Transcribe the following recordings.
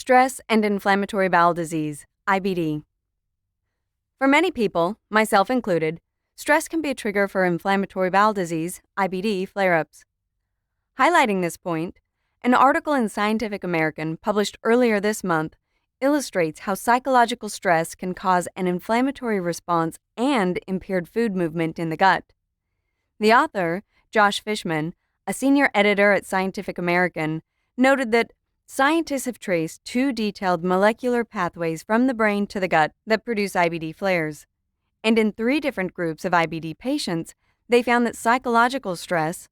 Stress and inflammatory bowel disease, IBD. For many people, myself included, stress can be a trigger for inflammatory bowel disease, IBD, flare-ups. Highlighting this point, an article in Scientific American published earlier this month illustrates how psychological stress can cause an inflammatory response and impaired food movement in the gut. The author, Josh Fishman, a senior editor at Scientific American, noted that scientists have traced two detailed molecular pathways from the brain to the gut that produce IBD flares. And in 3 different groups of IBD patients, they found that psychological stress,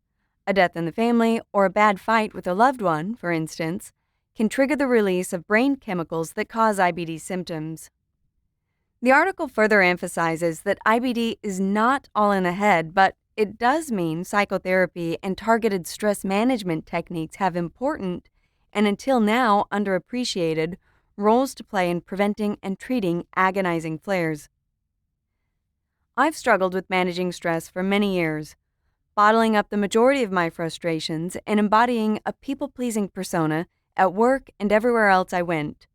a death in the family or a bad fight with a loved one, for instance, can trigger the release of brain chemicals that cause IBD symptoms. The article further emphasizes that IBD is not all in the head, but it does mean psychotherapy and targeted stress management techniques have important, and until now underappreciated, roles to play in preventing and treating agonizing flares. I've struggled with managing stress for many years, bottling up the majority of my frustrations and embodying a people-pleasing persona at work and everywhere else I went.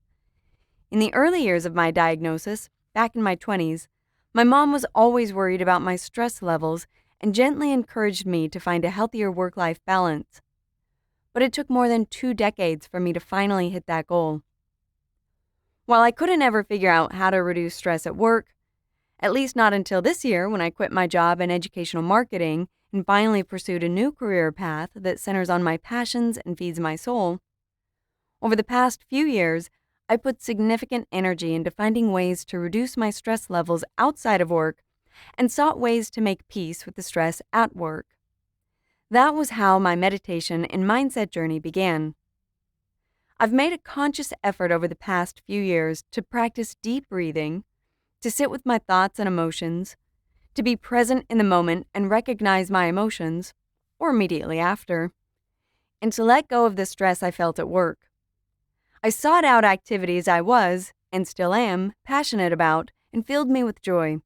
In the early years of my diagnosis, back in my 20s, my mom was always worried about my stress levels and gently encouraged me to find a healthier work-life balance. But it took more than 2 decades for me to finally hit that goal. While I couldn't ever figure out how to reduce stress at work, at least not until this year when I quit my job in educational marketing and finally pursued a new career path that centers on my passions and feeds my soul, over the past few years, I put significant energy into finding ways to reduce my stress levels outside of work and sought ways to make peace with the stress at work. That was how my meditation and mindset journey began. I've made a conscious effort over the past few years to practice deep breathing, to sit with my thoughts and emotions, to be present in the moment and recognize my emotions, or immediately after, and to let go of the stress I felt at work. I sought out activities I was, and still am, passionate about and filled me with joy.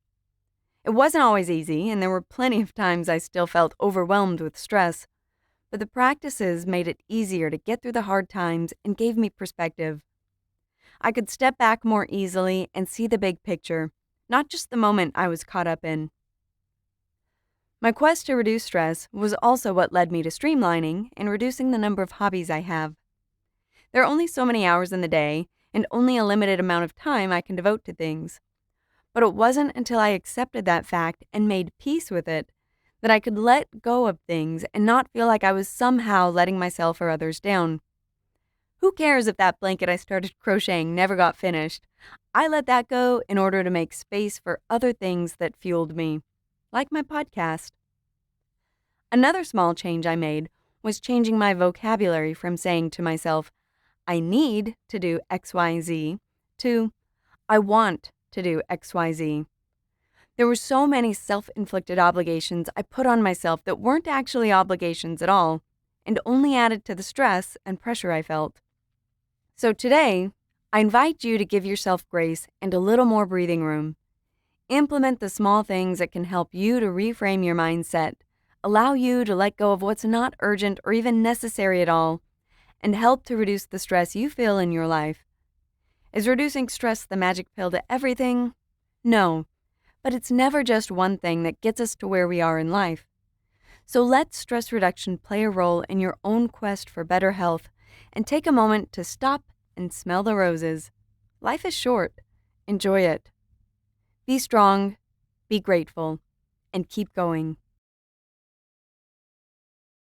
It wasn't always easy, and there were plenty of times I still felt overwhelmed with stress, but the practices made it easier to get through the hard times and gave me perspective. I could step back more easily and see the big picture, not just the moment I was caught up in. My quest to reduce stress was also what led me to streamlining and reducing the number of hobbies I have. There are only so many hours in the day, and only a limited amount of time I can devote to things. But it wasn't until I accepted that fact and made peace with it that I could let go of things and not feel like I was somehow letting myself or others down. Who cares if that blanket I started crocheting never got finished? I let that go in order to make space for other things that fueled me, like my podcast. Another small change I made was changing my vocabulary from saying to myself, I need to do XYZ, to I want to do XYZ. There were so many self-inflicted obligations I put on myself that weren't actually obligations at all, and only added to the stress and pressure I felt. So today, I invite you to give yourself grace and a little more breathing room. Implement the small things that can help you to reframe your mindset, allow you to let go of what's not urgent or even necessary at all, and help to reduce the stress you feel in your life. Is reducing stress the magic pill to everything? No, but it's never just one thing that gets us to where we are in life. So let stress reduction play a role in your own quest for better health, and take a moment to stop and smell the roses. Life is short. Enjoy it. Be strong, be grateful, and keep going.